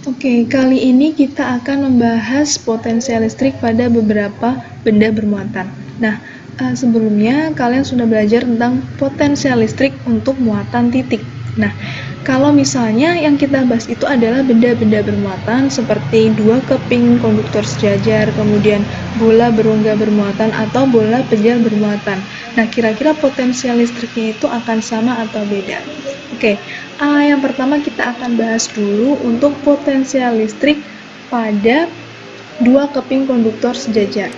Oke, kali ini kita akan membahas potensial listrik pada beberapa benda bermuatan. Nah, sebelumnya kalian sudah belajar tentang potensial listrik untuk muatan titik. Nah, kalau misalnya yang kita bahas itu adalah benda-benda bermuatan seperti dua keping konduktor sejajar, kemudian bola berongga bermuatan atau bola penjal bermuatan. Nah, kira-kira potensial listriknya itu akan sama atau beda? Oke, yang pertama kita akan bahas dulu untuk potensial listrik pada dua keping konduktor sejajar.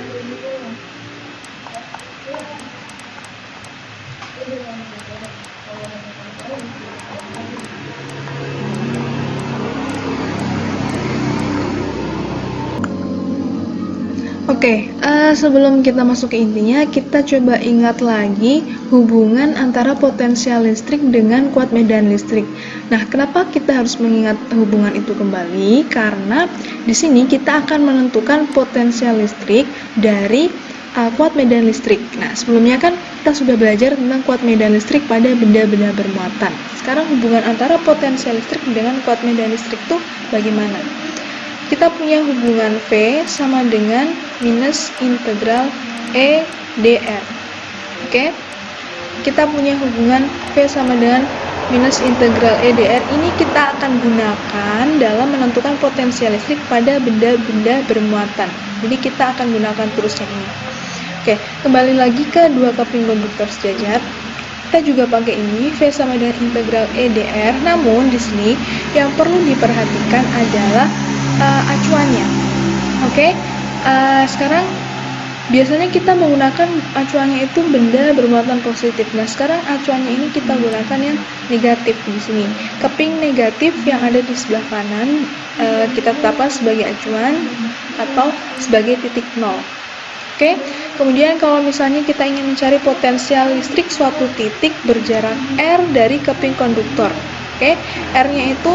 Oke, sebelum kita masuk ke intinya, kita coba ingat lagi hubungan antara potensial listrik dengan kuat medan listrik. Nah, kenapa kita harus mengingat hubungan itu kembali? Karena di sini kita akan menentukan potensial listrik dari kuat medan listrik. Nah, sebelumnya kan kita sudah belajar tentang kuat medan listrik pada benda-benda bermuatan. Sekarang hubungan antara potensial listrik dengan kuat medan listrik itu bagaimana? Kita punya hubungan V sama dengan minus integral E dr. Oke? Kita punya hubungan V sama dengan minus integral E dr. Ini kita akan gunakan dalam menentukan potensial listrik pada benda-benda bermuatan. Jadi kita akan gunakan terus yang ini. Oke, kembali lagi ke dua keping konduktor sejajar. Kita juga pakai ini V sama dengan integral E dr. Namun di sini yang perlu diperhatikan adalah acuannya. Oke, sekarang biasanya kita menggunakan acuannya itu benda bermuatan positif. Nah, sekarang acuannya ini kita gunakan yang negatif di sini. Keping negatif yang ada di sebelah kanan kita tetapkan sebagai acuan atau sebagai titik nol. Oke, kemudian kalau misalnya kita ingin mencari potensial listrik suatu titik berjarak R dari keping konduktor. Oke, R-nya itu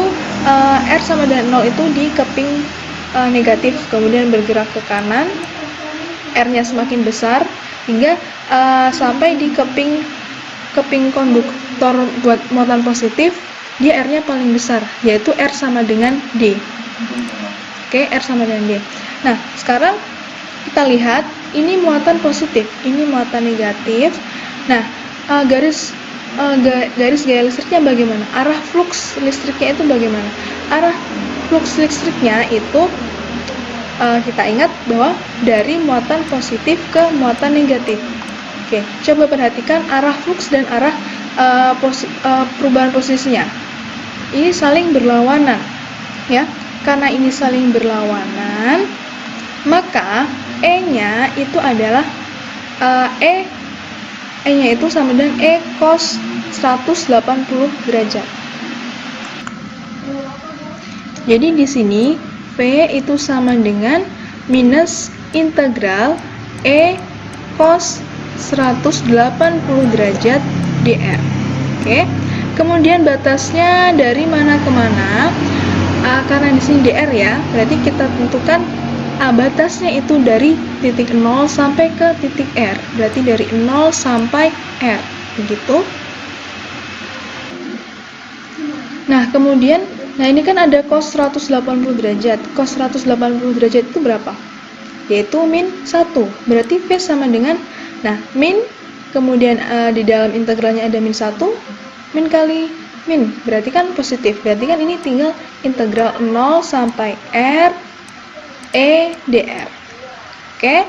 R sama dengan 0 itu di keping negatif, kemudian bergerak ke kanan, R-nya semakin besar hingga sampai di keping konduktor buat muatan positif, dia R-nya paling besar, yaitu R sama dengan D. Oke, R sama dengan D. Nah, sekarang kita lihat ini muatan positif, ini muatan negatif. Nah, garis gaya listriknya bagaimana? Arah flux listriknya itu bagaimana? Arah flux listriknya itu kita ingat bahwa dari muatan positif ke muatan negatif. Oke, coba perhatikan arah flux dan arah perubahan posisinya. Ini saling berlawanan, ya. Karena ini saling berlawanan, maka E-nya itu adalah E-nya itu sama dengan E cos 180 derajat. Jadi di sini V itu sama dengan minus integral E cos 180 derajat dr. Oke. Kemudian batasnya dari mana ke mana? Karena di sini dr ya, berarti kita tentukan batasnya itu dari titik 0 sampai ke titik R. Berarti dari 0 sampai R. Begitu. Nah, kemudian, ini kan ada cos 180 derajat. Cos 180 derajat itu berapa? Yaitu min 1. Berarti V sama dengan, min, kemudian di dalam integralnya ada min 1, min kali min. Berarti kan positif. Berarti kan ini tinggal integral 0 sampai R E dr. Oke.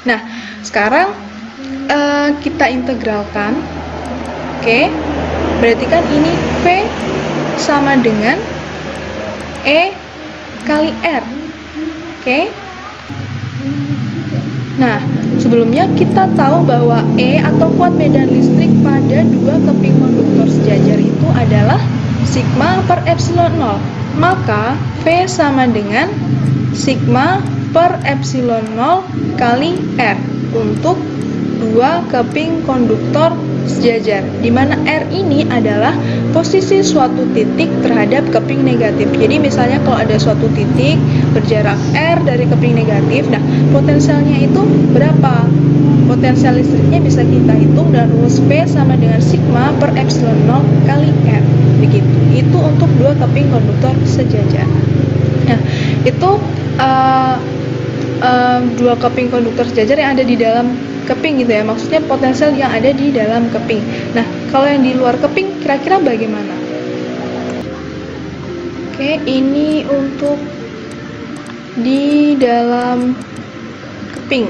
Nah, sekarang kita integralkan. Oke. Berarti kan ini V sama dengan E kali R. Oke. Nah, sebelumnya kita tahu bahwa E atau kuat medan listrik pada dua keping konduktor sejajar itu adalah sigma per epsilon 0. Maka V sama dengan sigma per epsilon 0 kali R untuk dua keping konduktor sejajar, di mana R ini adalah posisi suatu titik terhadap keping negatif. Jadi misalnya kalau ada suatu titik berjarak R dari keping negatif, potensialnya itu berapa? Potensial listriknya bisa kita hitung dan rumus V sama dengan sigma per epsilon 0 kali R. Begitu. Itu untuk dua keping konduktor sejajar. Nah, itu dua keping konduktor sejajar yang ada di dalam keping gitu ya, maksudnya potensial yang ada di dalam keping. Nah, kalau yang di luar keping kira-kira bagaimana? Oke, ini untuk di dalam keping.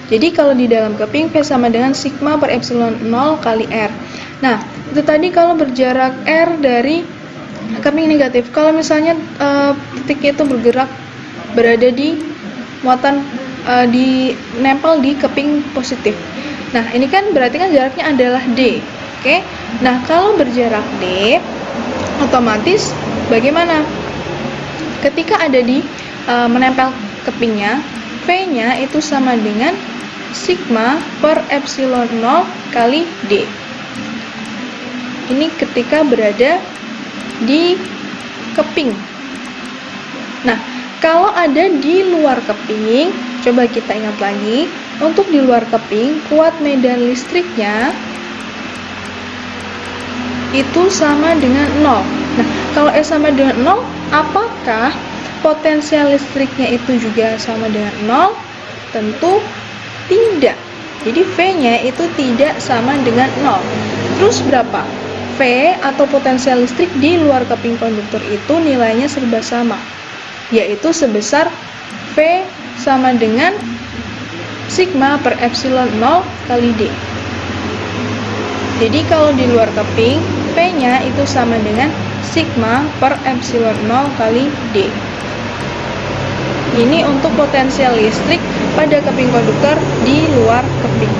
Jadi kalau di dalam keping V sama dengan sigma per epsilon 0 kali R. Nah, itu tadi kalau berjarak R dari keping negatif. Kalau misalnya titiknya itu bergerak berada di muatan nempel di keping positif. Nah, ini kan berarti kan jaraknya adalah D. Oke. Nah, kalau berjarak D, otomatis bagaimana? Ketika ada di menempel kepingnya, V-nya itu sama dengan sigma per epsilon 0 kali D. Ini ketika berada di keping. Nah, kalau ada di luar keping, coba kita ingat lagi, untuk di luar keping, kuat medan listriknya itu sama dengan 0. Nah, kalau S sama dengan 0, apakah potensial listriknya itu juga sama dengan 0? Tentu tidak. Jadi V-nya itu tidak sama dengan 0. Terus berapa? V atau potensial listrik di luar keping konduktor itu nilainya serba sama, yaitu sebesar V sama dengan sigma per epsilon 0 kali D. Jadi kalau di luar keping, P-nya itu sama dengan sigma per epsilon 0 kali D. Ini untuk potensial listrik pada keping konduktor di luar keping.